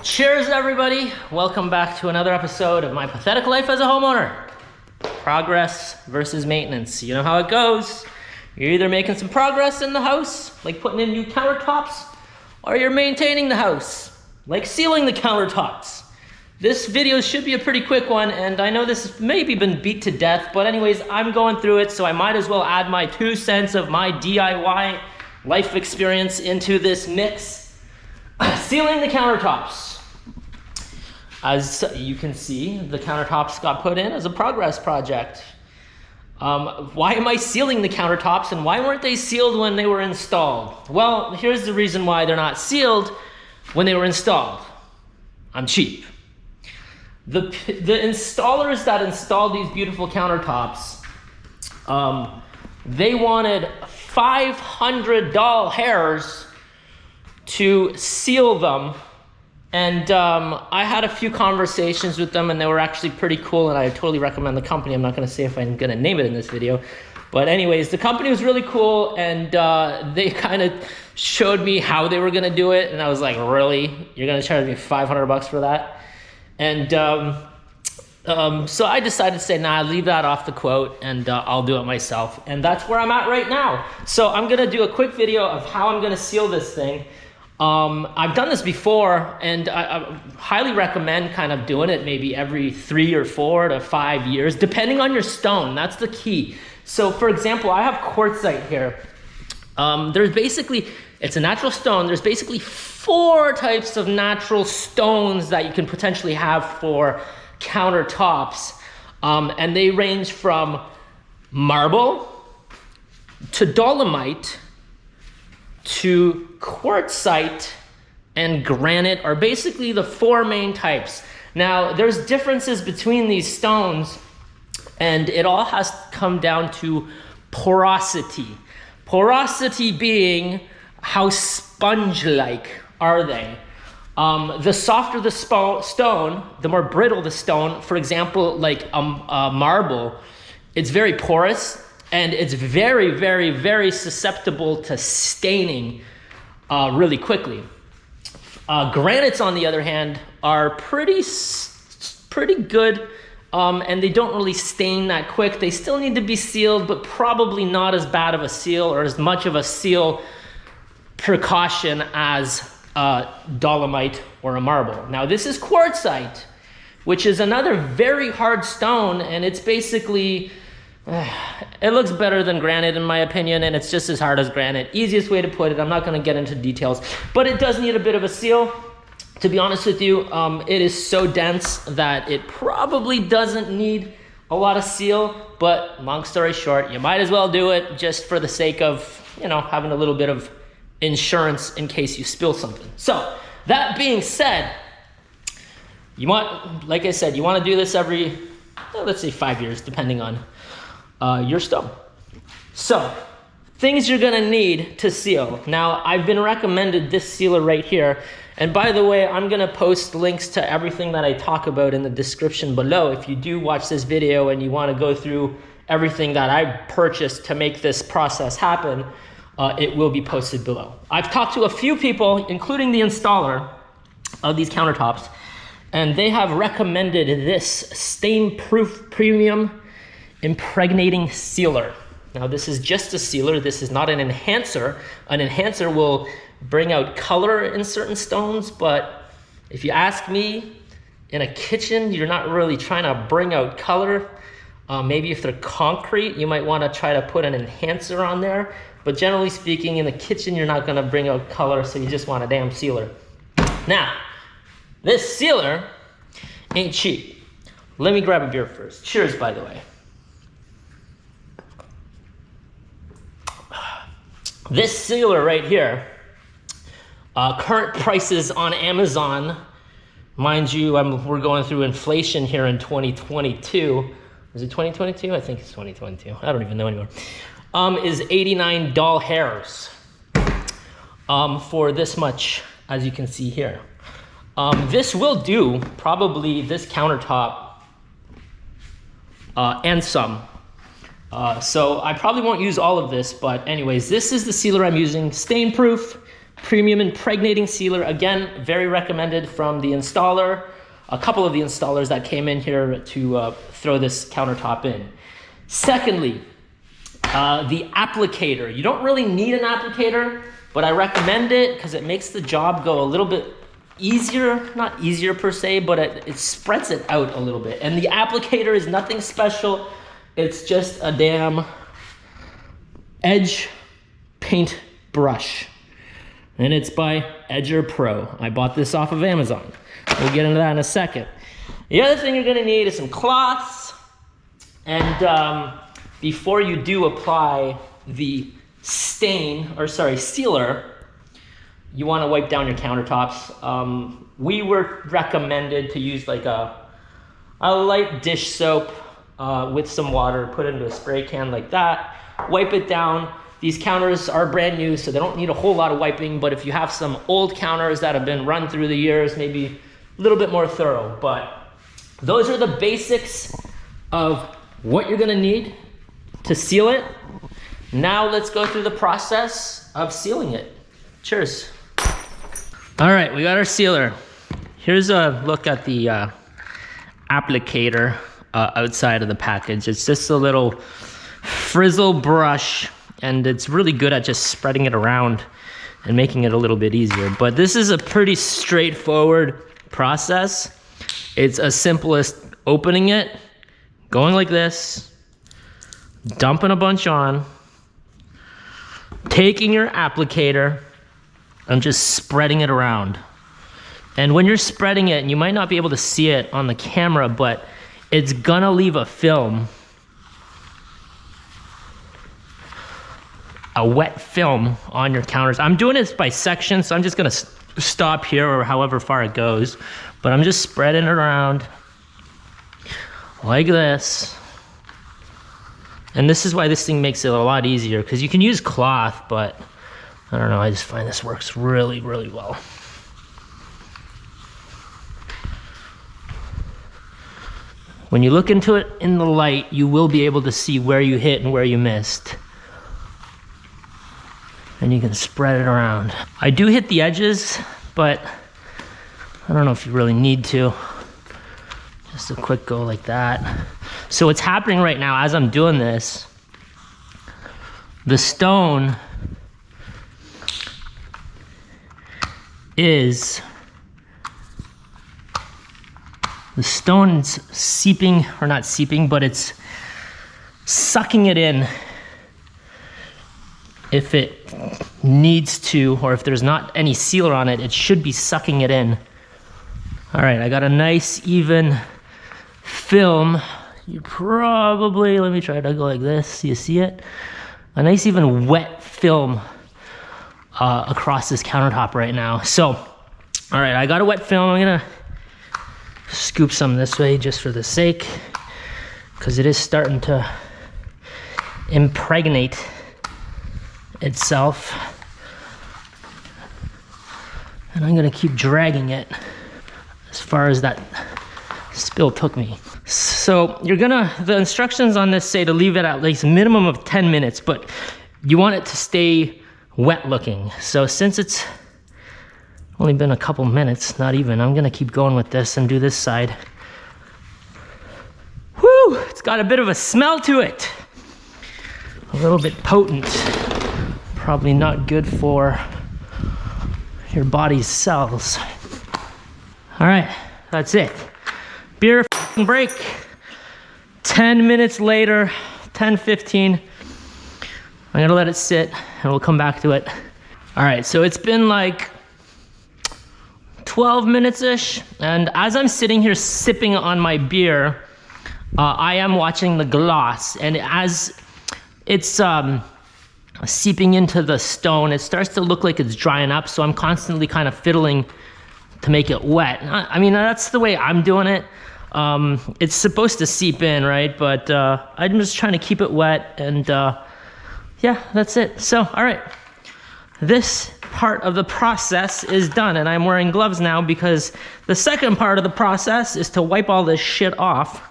Cheers, everybody. Welcome back to another episode of my pathetic life as a homeowner. Progress versus maintenance. You know how it goes. You're either making some progress in the house, like putting in new countertops, or you're maintaining the house, like sealing the countertops. This video should be a pretty quick one, and I know this has maybe been beat to death, but anyways, I'm going through it, so I might as well add my 2 cents of my DIY life experience into this mix. Sealing the countertops. As you can see, the countertops got put in as a progress project. Why am I sealing the countertops, and why weren't they sealed when they were installed? Well, here's the reason why they're not sealed when they were installed. I'm cheap. The installers that installed these beautiful countertops, they wanted $500 to seal them. And I had a few conversations with them, and they were actually pretty cool, and I totally recommend the company. I'm not going to say if I'm going to name it in this video. But anyways, the company was really cool, and they kind of showed me how they were going to do it. And I was like, really? You're going to charge me $500 for that? And so I decided to say, nah, leave that off the quote, and I'll do it myself. And that's where I'm at right now. So I'm going to do a quick video of how I'm going to seal this thing. I've done this before, and I highly recommend kind of doing it maybe every 3 or 4 to 5 years, depending on your stone. That's the key. So for example, I have quartzite here. There's basically, it's a natural stone. There's basically 4 types of natural stones that you can potentially have for countertops. And they range from marble to dolomite to quartzite and granite are basically the 4 main types. Now, there's differences between these stones, and it all has to come down to porosity. Porosity being how sponge-like are they. The softer the stone, the more brittle the stone. For example, like a marble, it's very porous, and it's very, very, very susceptible to staining really quickly. Granites, on the other hand, are pretty good, and they don't really stain that quick. They still need to be sealed, but probably not as bad of a seal or as much of a seal precaution as dolomite or a marble. Now, this is quartzite, which is another very hard stone, and it's basically... it looks better than granite in my opinion, and it's just as hard as granite. Easiest way to put it. I'm not going to get into details, but it does need a bit of a seal. To be honest with you, it is so dense that it probably doesn't need a lot of seal, but long story short, you might as well do it just for the sake of, you know, having a little bit of insurance in case you spill something. So that being said, you want, like I said, you want to do this every, let's say 5 years, depending on your stone. So, things you're gonna need to seal. Now, I've been recommended this sealer right here. And by the way, I'm gonna post links to everything that I talk about in the description below. If you do watch this video and you wanna go through everything that I purchased to make this process happen, it will be posted below. I've talked to a few people, including the installer of these countertops, and they have recommended this stain-proof premium impregnating sealer. Now, this is just a sealer. This is not an enhancer. An enhancer will bring out color in certain stones, but if you ask me, in a kitchen, you're not really trying to bring out color. Maybe if they're concrete, you might want to try to put an enhancer on there, but generally speaking, in the kitchen, you're not going to bring out color, so you just want a damn sealer. Now, this sealer ain't cheap. Let me grab a beer first. Cheers, by the way. This sealer right here, current prices on Amazon, mind you, we're going through inflation here in 2022. Is it 2022? I think it's 2022. I don't even know anymore. Is $89 for this much, as you can see here. This will do probably this countertop and some. So I probably won't use all of this, but anyways, this is the sealer I'm using. Stain proof, premium impregnating sealer. Again, very recommended from the installer. A couple of the installers that came in here to throw this countertop in. Secondly, the applicator. You don't really need an applicator, but I recommend it because it makes the job go a little bit easier. Not easier per se, but it spreads it out a little bit. And the applicator is nothing special. It's just a damn edge paint brush. And it's by Edger Pro. I bought this off of Amazon. We'll get into that in a second. The other thing you're gonna need is some cloths. And before you do apply the sealer, you wanna wipe down your countertops. We were recommended to use like a light dish soap with some water, put it into a spray can like that, wipe it down. These counters are brand new, so they don't need a whole lot of wiping, but if you have some old counters that have been run through the years, maybe a little bit more thorough. But those are the basics of what you're gonna need to seal it. Now let's go through the process of sealing it. Cheers. All right, we got our sealer. Here's a look at the applicator outside of the package. It's just a little frizzle brush, and it's really good at just spreading it around and making it a little bit easier. But this is a pretty straightforward process. It's as simple as opening it, going like this, dumping a bunch on, taking your applicator and just spreading it around. And when you're spreading it, and you might not be able to see it on the camera, but it's gonna leave a film, a wet film on your counters. I'm doing this by section, so I'm just gonna stop here or however far it goes, but I'm just spreading it around like this. And this is why this thing makes it a lot easier, because you can use cloth, but I don't know, I just find this works really, really well. When you look into it in the light, you will be able to see where you hit and where you missed. And you can spread it around. I do hit the edges, but I don't know if you really need to. Just a quick go like that. So what's happening right now as I'm doing this, the stone is, the stone's seeping, or not seeping, but it's sucking it in if it needs to, or if there's not any sealer on it, it should be sucking it in. All right, I got a nice even film. You probably, let me try to go like this, you see it? A nice even wet film across this countertop right now. So, all right, I got a wet film. I'm gonna scoop some this way just for the sake, because it is starting to impregnate itself. And I'm gonna keep dragging it as far as that spill took me. So the instructions on this say to leave it at least minimum of 10 minutes, but you want it to stay wet looking. So since it's only been a couple minutes, not even, I'm gonna keep going with this and do this side. Whew, it's got a bit of a smell to it. A little bit potent. Probably not good for your body's cells. All right, that's it. Beer break. 10 minutes later, 10-15. I'm gonna let it sit and we'll come back to it. All right, so it's been like 12 minutes-ish, and as I'm sitting here sipping on my beer, I am watching the gloss, and as it's seeping into the stone, it starts to look like it's drying up, so I'm constantly kind of fiddling to make it wet. I mean, that's the way I'm doing it. It's supposed to seep in, right? But I'm just trying to keep it wet, and yeah, that's it. So, all right, this part of the process is done, and I'm wearing gloves now because the second part of the process is to wipe all this shit off,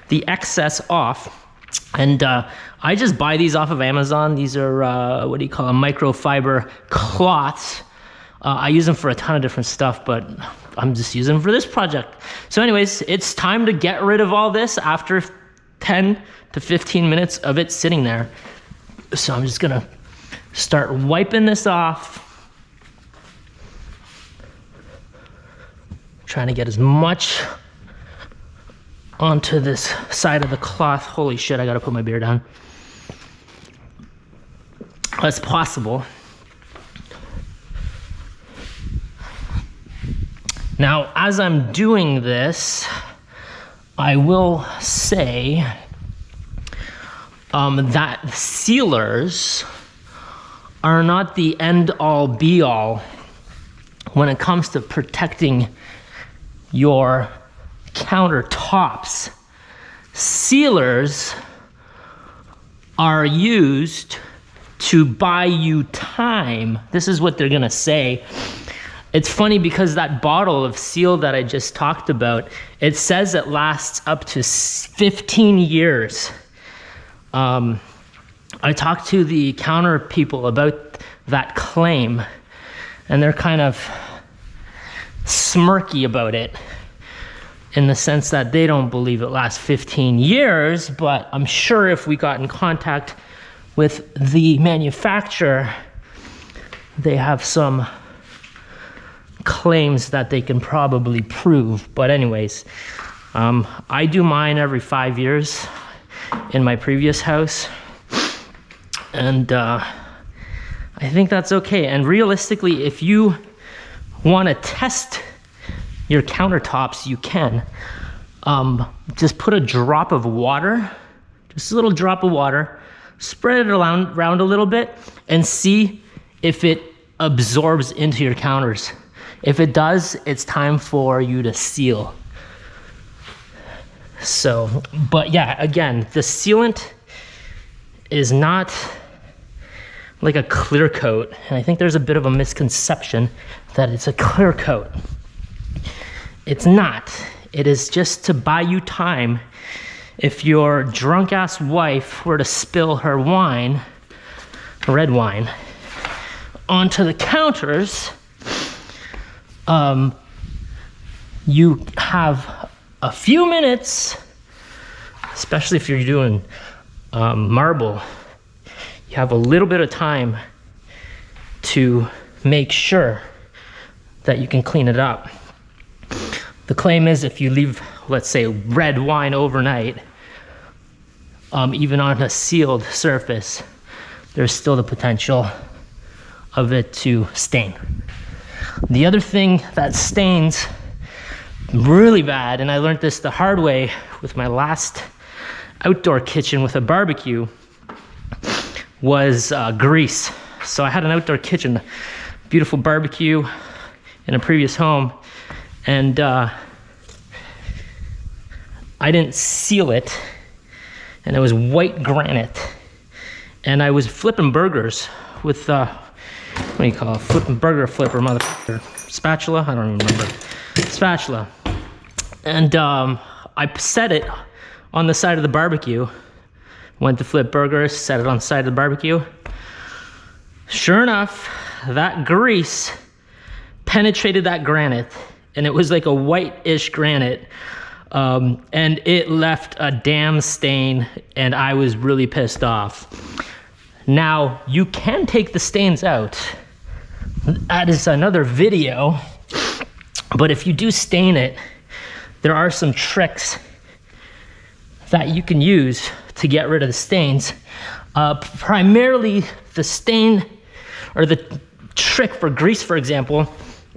the excess off. And I just buy these off of Amazon. These are, what do you call them, microfiber cloths. I use them for a ton of different stuff, but I'm just using them for this project. So anyways, it's time to get rid of all this after 10 to 15 minutes of it sitting there. So I'm just gonna start wiping this off. Trying to get as much onto this side of the cloth. Holy shit, I gotta put my beer down. As possible. Now, as I'm doing this, I will say that sealers are not the end-all be-all when it comes to protecting your countertops. Sealers are used to buy you time. This is what they're gonna say. It's funny because that bottle of seal that I just talked about, it says it lasts up to 15 years. I talked to the counter people about that claim, and they're kind of smirky about it in the sense that they don't believe it lasts 15 years, but I'm sure if we got in contact with the manufacturer, they have some claims that they can probably prove. But anyways, I do mine every 5 years in my previous house, and I think that's okay. And realistically, if you want to test your countertops, you can. Just put a drop of water, just a little drop of water, spread it around a little bit, and see if it absorbs into your counters. If it does, it's time for you to seal. So, but yeah, again, the sealant is not like a clear coat, and I think there's a bit of a misconception that it's a clear coat. It's not. It is just to buy you time. If your drunk ass wife were to spill her wine, red wine, onto the counters, you have a few minutes, especially if you're doing marble, you have a little bit of time to make sure that you can clean it up. The claim is if you leave, let's say, red wine overnight, even on a sealed surface, there's still the potential of it to stain. The other thing that stains really bad, and I learned this the hard way with my last outdoor kitchen with a barbecue, was grease. So I had an outdoor kitchen, beautiful barbecue in a previous home, and I didn't seal it, and it was white granite, and I was flipping burgers with what do you call it? Flipping burger flipper, motherfucker. Spatula? I don't even remember. Spatula. And I set it on the side of the barbecue. Went to flip burgers, set it on the side of the barbecue. Sure enough, that grease penetrated that granite, and it was like a white-ish granite, and it left a damn stain, and I was really pissed off. Now, you can take the stains out. That is another video, but if you do stain it, there are some tricks that you can use to get rid of the stains. Primarily, the stain, or the trick for grease, for example,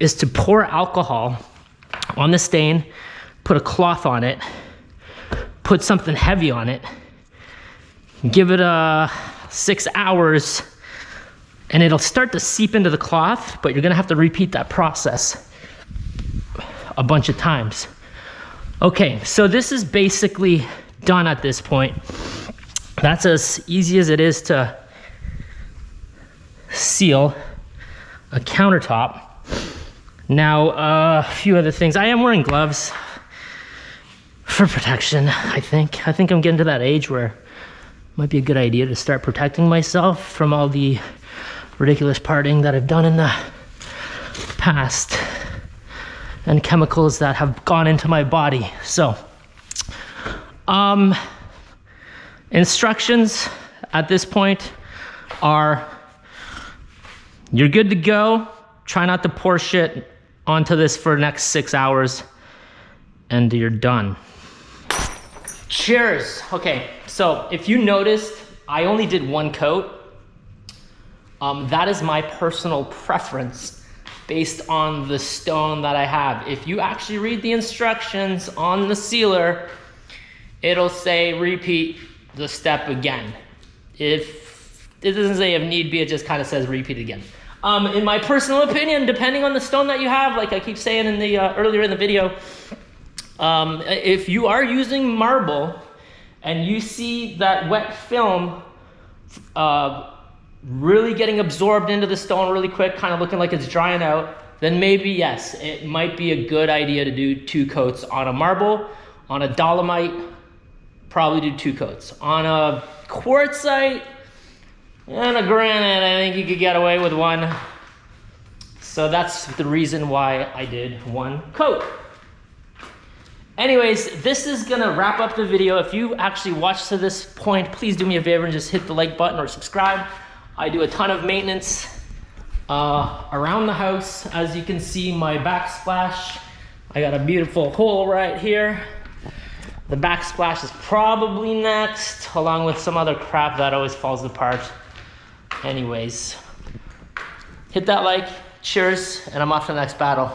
is to pour alcohol on the stain, put a cloth on it, put something heavy on it, give it 6 hours, and it'll start to seep into the cloth, but you're gonna have to repeat that process a bunch of times. Okay, so this is basically done at this point. That's as easy as it is to seal a countertop. Now, a few other things. I am wearing gloves for protection, I think. I think I'm getting to that age where it might be a good idea to start protecting myself from all the ridiculous partying that I've done in the past and chemicals that have gone into my body. So, instructions at this point are, you're good to go. Try not to pour shit onto this for the next 6 hours and you're done. Cheers. Okay, so if you noticed, I only did 1 coat. That is my personal preference based on the stone that I have. If you actually read the instructions on the sealer, it'll say repeat the step again. If it doesn't say if need be, it just kind of says repeat again. In my personal opinion, depending on the stone that you have, like I keep saying in the earlier in the video, if you are using marble and you see that wet film really getting absorbed into the stone really quick, kind of looking like it's drying out, then maybe yes, it might be a good idea to do 2 coats on a marble. On a dolomite, probably do 2 coats. On a quartzite and a granite, I think you could get away with 1. So that's the reason why I did 1 coat. Anyways, this is gonna wrap up the video. If you actually watched to this point, please do me a favor and just hit the like button or subscribe. I do a ton of maintenance around the house. As you can see, my backsplash, I got a beautiful hole right here. The backsplash is probably next, along with some other crap that always falls apart. Anyways, hit that like, cheers, and I'm off to the next battle.